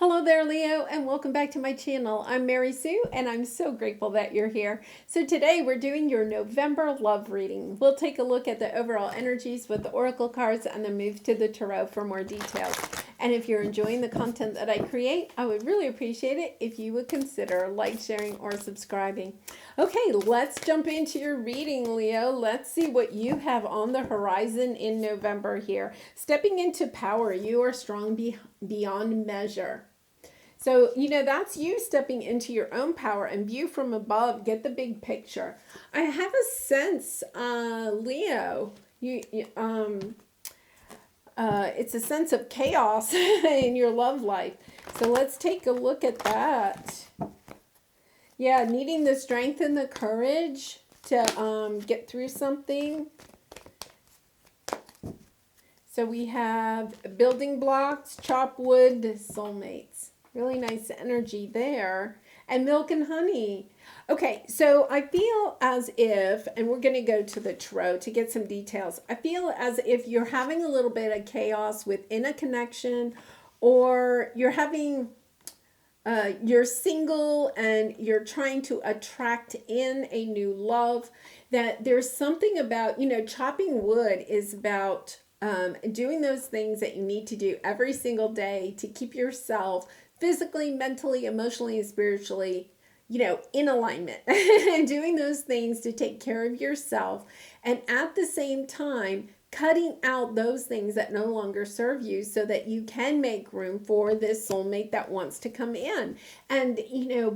Hello there, Leo, and welcome back to my channel. I'm Mary Sue, and I'm so grateful that you're here. So today we're doing your November love reading. We'll take a look at the overall energies with the oracle cards and then move to the tarot for more details. And if you're enjoying the content that I create, I would really appreciate it if you would consider like, sharing, or subscribing. Okay, let's jump into your reading, Leo. Let's see what you have on the horizon in November here. Stepping into power, you are strong beyond measure. So, that's you stepping into your own power and view from above, get the big picture. I have a sense, Leo, it's a sense of chaos in your love life. So let's take a look at that. Yeah, needing the strength and the courage to get through something. So we have building blocks, chop wood, soulmates. Really nice energy there. And milk and honey. Okay, so I feel as if, and we're going to go to the tarot to get some details. I feel as if you're having a little bit of chaos within a connection, or you're having, you're single and you're trying to attract in a new love. That there's something about, chopping wood is about doing those things that you need to do every single day to keep yourself physically, mentally, emotionally, and spiritually, in alignment. And doing those things to take care of yourself. And at the same time, cutting out those things that no longer serve you so that you can make room for this soulmate that wants to come in. And,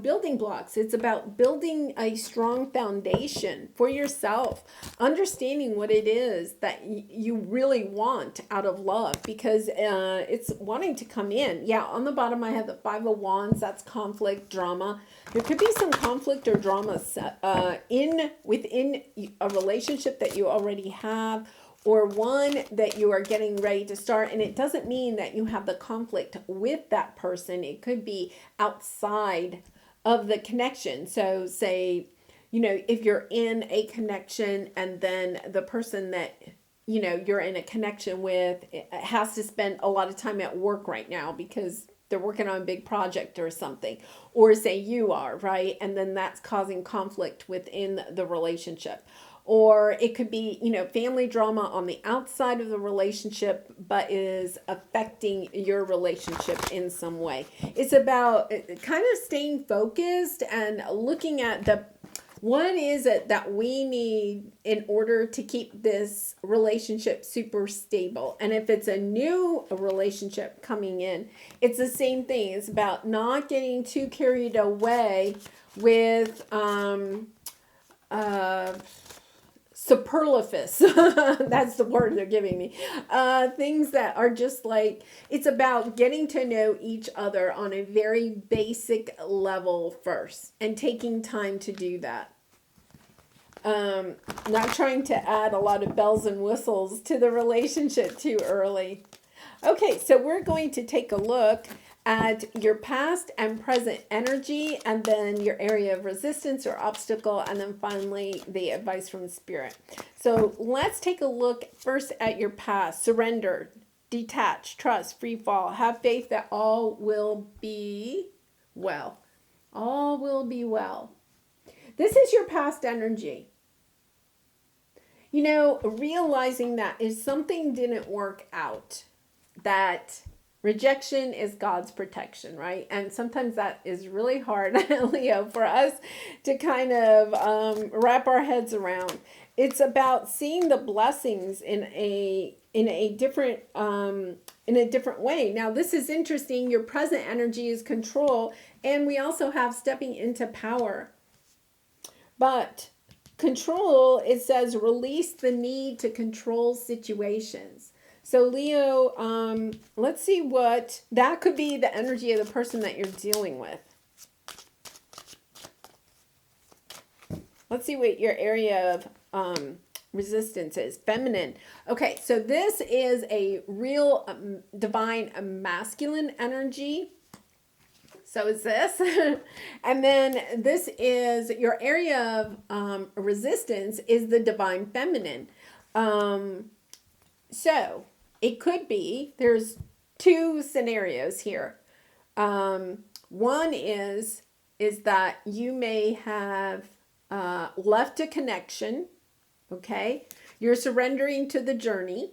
building blocks, it's about building a strong foundation for yourself, understanding what it is that you really want out of love, because it's wanting to come in. Yeah, on the bottom I have the Five of Wands. That's conflict, drama. There could be some conflict or drama within a relationship that you already have, or one that you are getting ready to start. And it doesn't mean that you have the conflict with that person. It could be outside of the connection. So say, if you're in a connection and then the person that, you're in a connection with has to spend a lot of time at work right now because they're working on a big project or something, or say you are, right? And then that's causing conflict within the relationship. Or it could be, family drama on the outside of the relationship, but is affecting your relationship in some way. It's about kind of staying focused and looking at what is it that we need in order to keep this relationship super stable. And if it's a new relationship coming in, it's the same thing. It's about not getting too carried away with superfluous, that's the word they're giving me, things that are just like, it's about getting to know each other on a very basic level first and taking time to do that. Not trying to add a lot of bells and whistles to the relationship too early. Okay, so we're going to take a look at your past and present energy, and then your area of resistance or obstacle, and then finally the advice from the spirit. So let's take a look first at your past. Surrender, detach, trust, free fall, have faith that all will be well. All will be well. This is your past energy. Realizing that if something didn't work out, that rejection is God's protection, right? And sometimes that is really hard, Leo, for us to kind of wrap our heads around. It's about seeing the blessings in a different way. Now, this is interesting. Your present energy is control, and we also have stepping into power. But control, it says release the need to control situations. So Leo, let's see what, that could be the energy of the person that you're dealing with. Let's see what your area of resistance is. Feminine. Okay, so this is a real divine masculine energy. So is this. And then this is your area of resistance is the divine feminine. So it could be, there's two scenarios here. One is that you may have left a connection, okay? You're surrendering to the journey,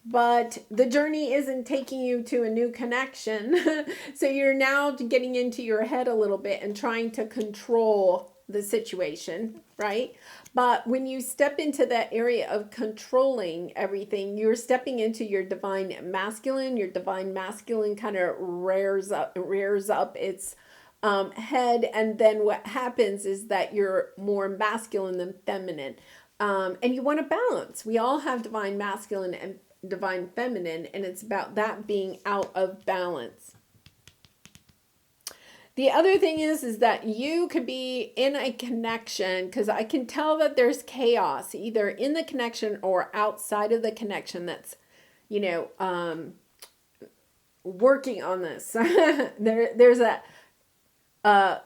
but the journey isn't taking you to a new connection. So you're now getting into your head a little bit and trying to control the situation, right? But when you step into that area of controlling everything, you're stepping into your divine masculine. Your divine masculine kind of rears up its head, and then what happens is that you're more masculine than feminine, and you want to balance. We all have divine masculine and divine feminine, and it's about that being out of balance. The other thing is that you could be in a connection, because I can tell that there's chaos either in the connection or outside of the connection that's, working on this. There's a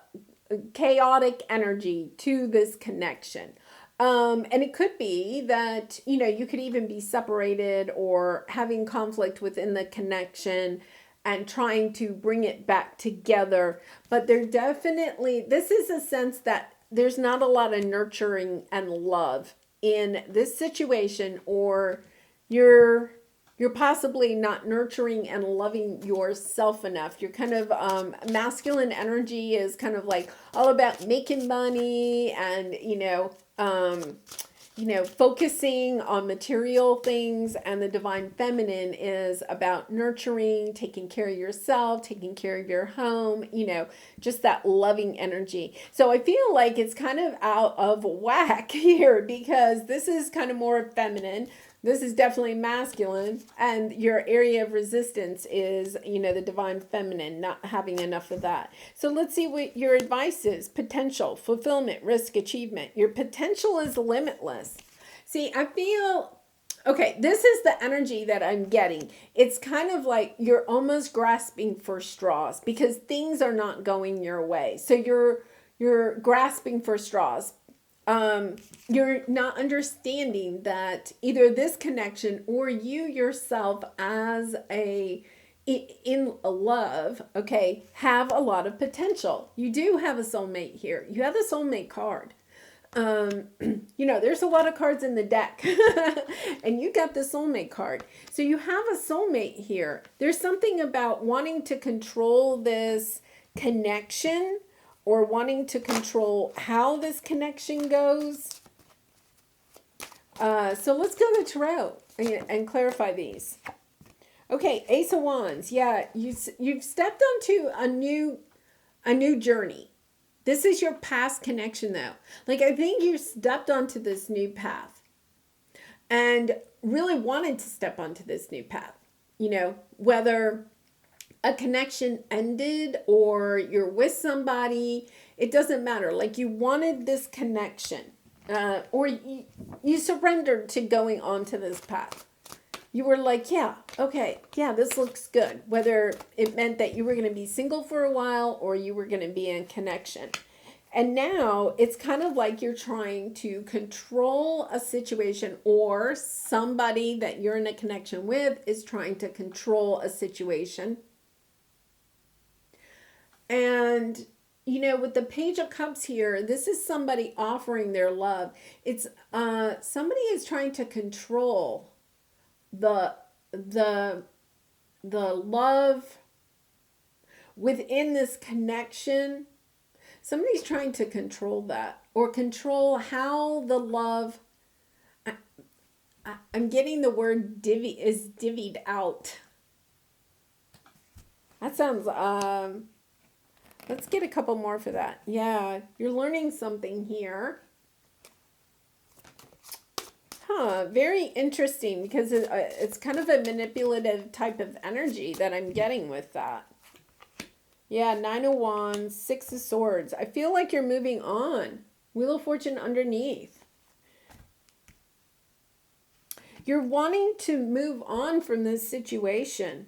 chaotic energy to this connection. And it could be that, you could even be separated or having conflict within the connection and trying to bring it back together. But this is a sense that there's not a lot of nurturing and love in this situation, or you're possibly not nurturing and loving yourself enough. You're kind of, masculine energy is kind of like all about making money and, focusing on material things, and the divine feminine is about nurturing, taking care of yourself, taking care of your home, just that loving energy. So I feel like it's kind of out of whack here, because this is kind of more feminine. This is definitely masculine, and your area of resistance is, the divine feminine, not having enough of that. So let's see what your advice is. Potential, fulfillment, risk, achievement. Your potential is limitless. See, I feel, okay, this is the energy that I'm getting. It's kind of like you're almost grasping for straws because things are not going your way. So you're grasping for straws. You're not understanding that either this connection or you yourself as in love, okay, have a lot of potential. You do have a soulmate here. You have the soulmate card. There's a lot of cards in the deck and you got the soulmate card. So you have a soulmate here. There's something about wanting to control this connection, or wanting to control how this connection goes. So let's go to Tarot and clarify these. Okay, Ace of Wands. Yeah, you've stepped onto a new journey. This is your past connection, though. Like, I think you stepped onto this new path and really wanted to step onto this new path. Whether a connection ended or you're with somebody, it doesn't matter. Like, you wanted this connection, or you surrendered to going on to this path. You were like, yeah, okay, yeah, this looks good. Whether it meant that you were going to be single for a while or you were going to be in connection. And now it's kind of like you're trying to control a situation, or somebody that you're in a connection with is trying to control a situation. And, with the Page of Cups here, this is somebody offering their love. It's somebody is trying to control the love within this connection. Somebody's trying to control that, or control how the love, I'm getting the word divvied out. That sounds, let's get a couple more for that. Yeah, you're learning something here. Very interesting, because it's kind of a manipulative type of energy that I'm getting with that. Yeah, 9 of Wands, 6 of Swords. I feel like you're moving on. Wheel of Fortune underneath. You're wanting to move on from this situation.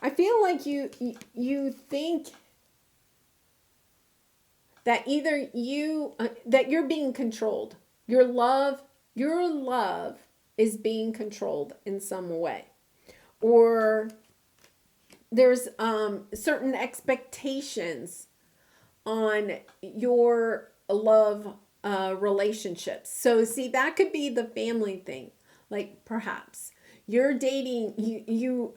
I feel like you think that either that you're being controlled. Your love is being controlled in some way. Or there's certain expectations on your love relationships. So see, that could be the family thing. Like perhaps you're dating, you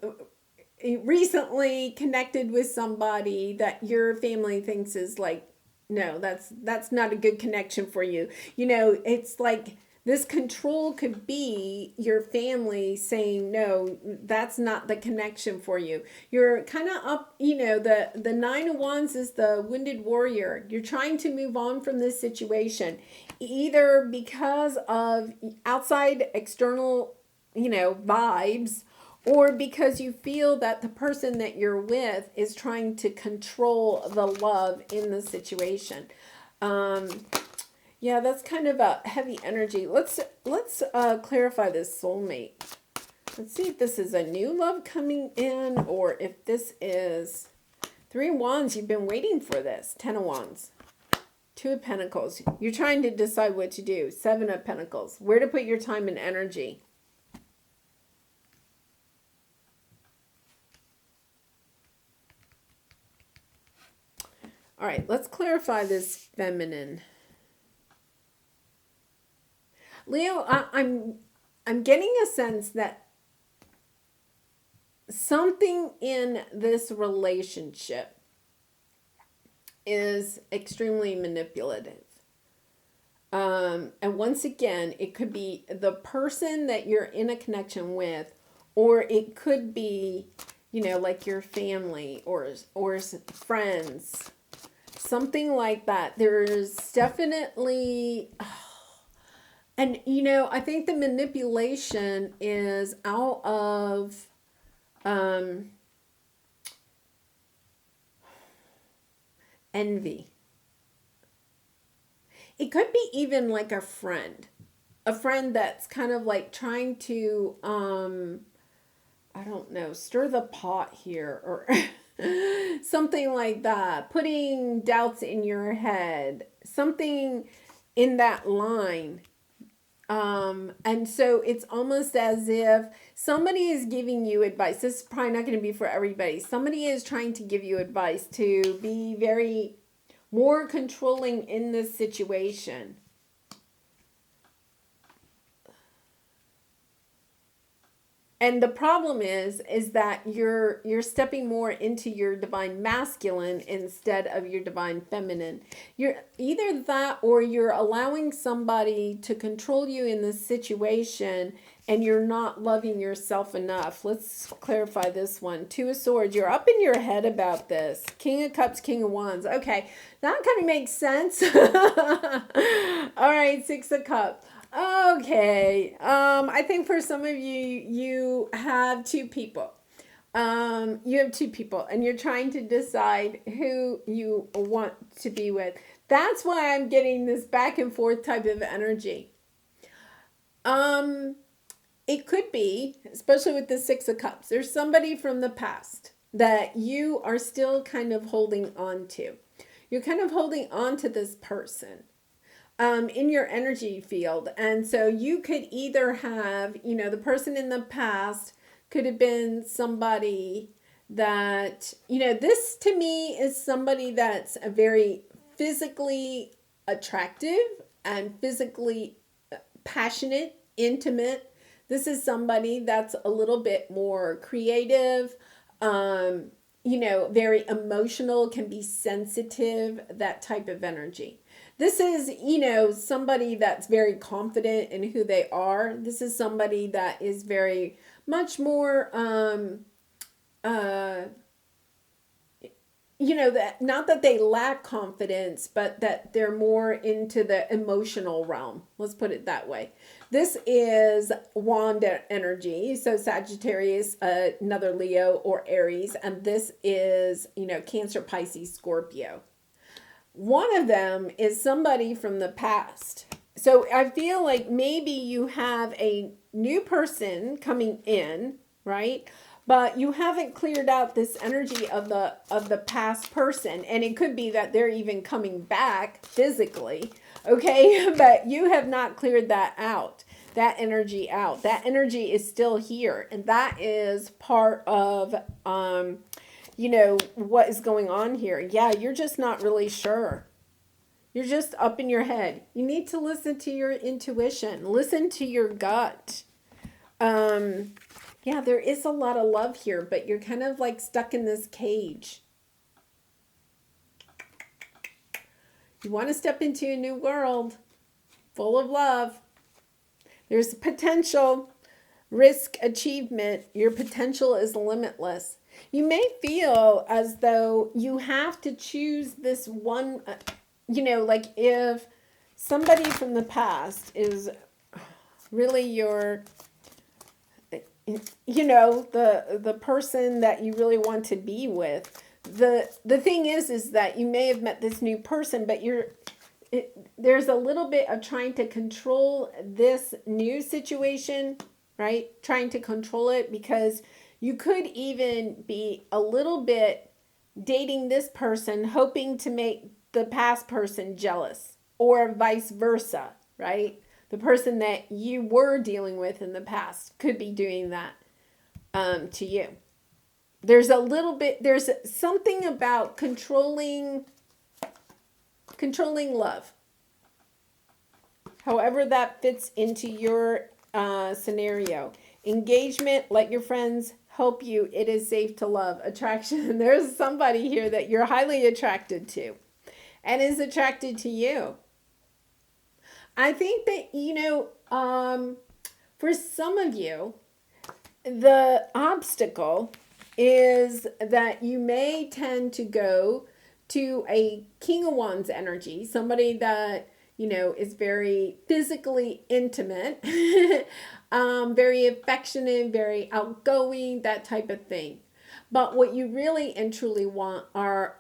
recently connected with somebody that your family thinks is like, no, that's not a good connection for you. It's like this control could be your family saying, no, that's not the connection for you. You're kind of up, the Nine of Wands is the wounded warrior. You're trying to move on from this situation, either because of outside external, vibes, or because you feel that the person that you're with is trying to control the love in the situation. Yeah, that's kind of a heavy energy. Let's clarify this soulmate. Let's see if this is a new love coming in, or if this is Three of Wands. You've been waiting for this. 10 of Wands. 2 of Pentacles. You're trying to decide what to do. 7 of Pentacles. Where to put your time and energy. All right, let's clarify this feminine. Leo, I'm getting a sense that something in this relationship is extremely manipulative. And once again, it could be the person that you're in a connection with, or it could be, like your family or friends, something like that. There's definitely... And, I think the manipulation is out of envy. It could be even like a friend that's kind of like trying to, I don't know, stir the pot here or something like that. Putting doubts in your head, something in that line. And so it's almost as if somebody is giving you advice. This is probably not going to be for everybody. Somebody is trying to give you advice to be very more controlling in this situation. And the problem is that you're stepping more into your divine masculine instead of your divine feminine. You're either that, or you're allowing somebody to control you in this situation and you're not loving yourself enough. Let's clarify this one. 2 of Swords. You're up in your head about this. King of Cups, King of Wands. Okay, that kind of makes sense. All right, 6 of Cups. Okay. I think for some of you have two people. You have two people and you're trying to decide who you want to be with. That's why I'm getting this back and forth type of energy. It could be, especially with the 6 of Cups, there's somebody from the past that you are still kind of holding on to. You're kind of holding on to this person in your energy field. And so you could either have, the person in the past could have been somebody that, this to me is somebody that's a very physically attractive and physically passionate, intimate. This is somebody that's a little bit more creative, very emotional, can be sensitive, that type of energy. This is, somebody that's very confident in who they are. This is somebody that is very much more, that not that they lack confidence, but that they're more into the emotional realm. Let's put it that way. This is wand energy. So Sagittarius, another Leo or Aries. And this is, Cancer, Pisces, Scorpio. One of them is somebody from the past. So I feel like maybe you have a new person coming in, right? But you haven't cleared out this energy of the past person. And it could be that they're even coming back physically, okay? But you have not cleared that out, that energy out. That energy is still here. And that is part of what is going on here. Yeah, you're just not really sure. You're just up in your head. You need to listen to your intuition. Listen to your gut. Yeah, there is a lot of love here, but you're kind of like stuck in this cage. You want to step into a new world full of love. There's potential, risk, achievement. Your potential is limitless. You may feel as though you have to choose this one, like if somebody from the past is really your, the person that you really want to be with. The thing is that you may have met this new person, but there's a little bit of trying to control this new situation, right? Trying to control it, because you could even be a little bit dating this person, hoping to make the past person jealous, or vice versa, right? The person that you were dealing with in the past could be doing that to you. There's something about controlling love. However that fits into your scenario. Engagement, let your friends help you. It is safe to love. Attraction, there's somebody here that you're highly attracted to and is attracted to you. I think that, for some of you, the obstacle is that you may tend to go to a King of Wands energy, somebody that, is very physically intimate, very affectionate, very outgoing, that type of thing. But what you really and truly want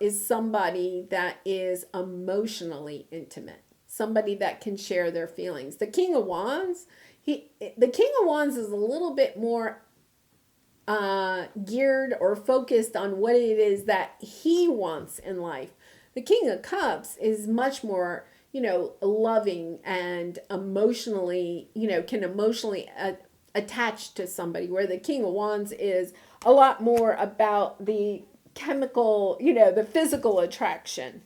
is somebody that is emotionally intimate, somebody that can share their feelings. The King of Wands, the King of Wands is a little bit more geared or focused on what it is that he wants in life. The King of Cups is much more, loving and emotionally, can emotionally attach to somebody, where the King of Wands is a lot more about the chemical, the physical attraction.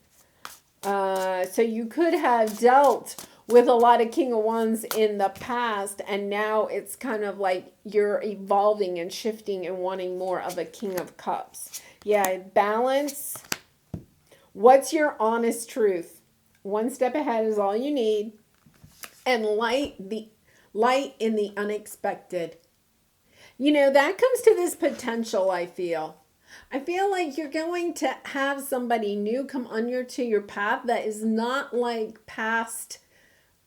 So you could have dealt with a lot of King of Wands in the past, and now it's kind of like you're evolving and shifting and wanting more of a King of Cups. Yeah, balance. What's your honest truth? One step ahead is all you need. And light in the unexpected. That comes to this potential, I feel. I feel like you're going to have somebody new come onto your path that is not like past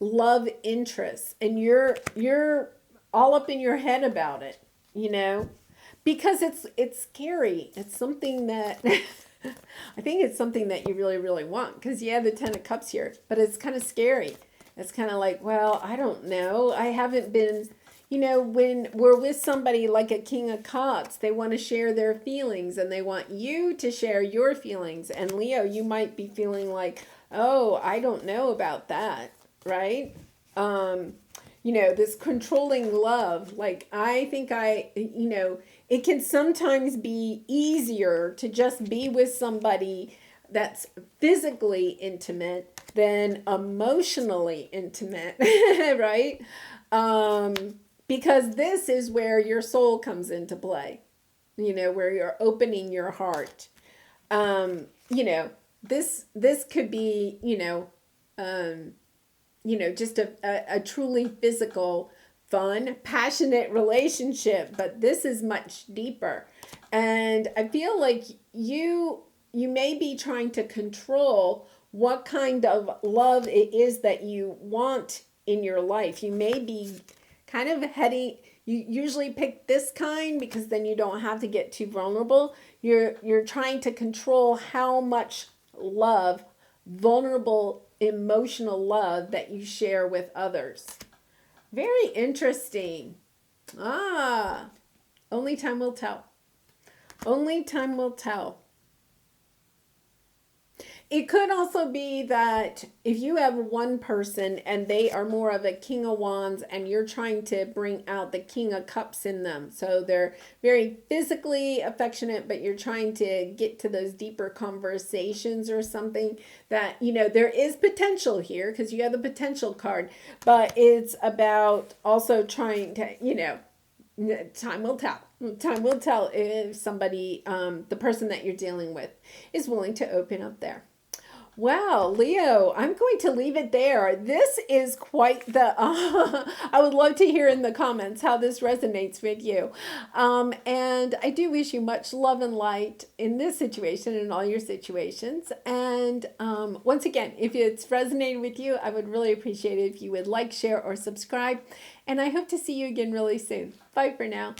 love interests, and you're all up in your head about it, because it's scary. It's something that I think it's something that you really, really want, because you have the Ten of Cups here, but it's kind of scary. It's kind of like, well, I don't know. I haven't been, when we're with somebody like a King of Cups, they want to share their feelings, and they want you to share your feelings. And Leo, you might be feeling like, oh, I don't know about that, right? This controlling love. Like, I think it can sometimes be easier to just be with somebody that's physically intimate than emotionally intimate, right? Because this is where your soul comes into play, where you're opening your heart. This could be, just a truly physical, fun, passionate relationship, but this is much deeper. And I feel like you may be trying to control what kind of love it is that you want in your life. You may be kind of heading, you usually pick this kind because then you don't have to get too vulnerable. You're trying to control how much love, vulnerable, emotional love that you share with others. Very interesting. Only time will tell. Only time will tell. It could also be that if you have one person and they are more of a King of Wands and you're trying to bring out the King of Cups in them. So they're very physically affectionate, but you're trying to get to those deeper conversations or something that, there is potential here because you have the potential card, but it's about also trying to, time will tell. Time will tell if somebody, the person that you're dealing with, is willing to open up there. Well, Leo, I'm going to leave it there. This is quite the. I would love to hear in the comments how this resonates with you. And I do wish you much love and light in this situation and all your situations. And once again, if it's resonated with you, I would really appreciate it if you would like, share, or subscribe. And I hope to see you again really soon. Bye for now.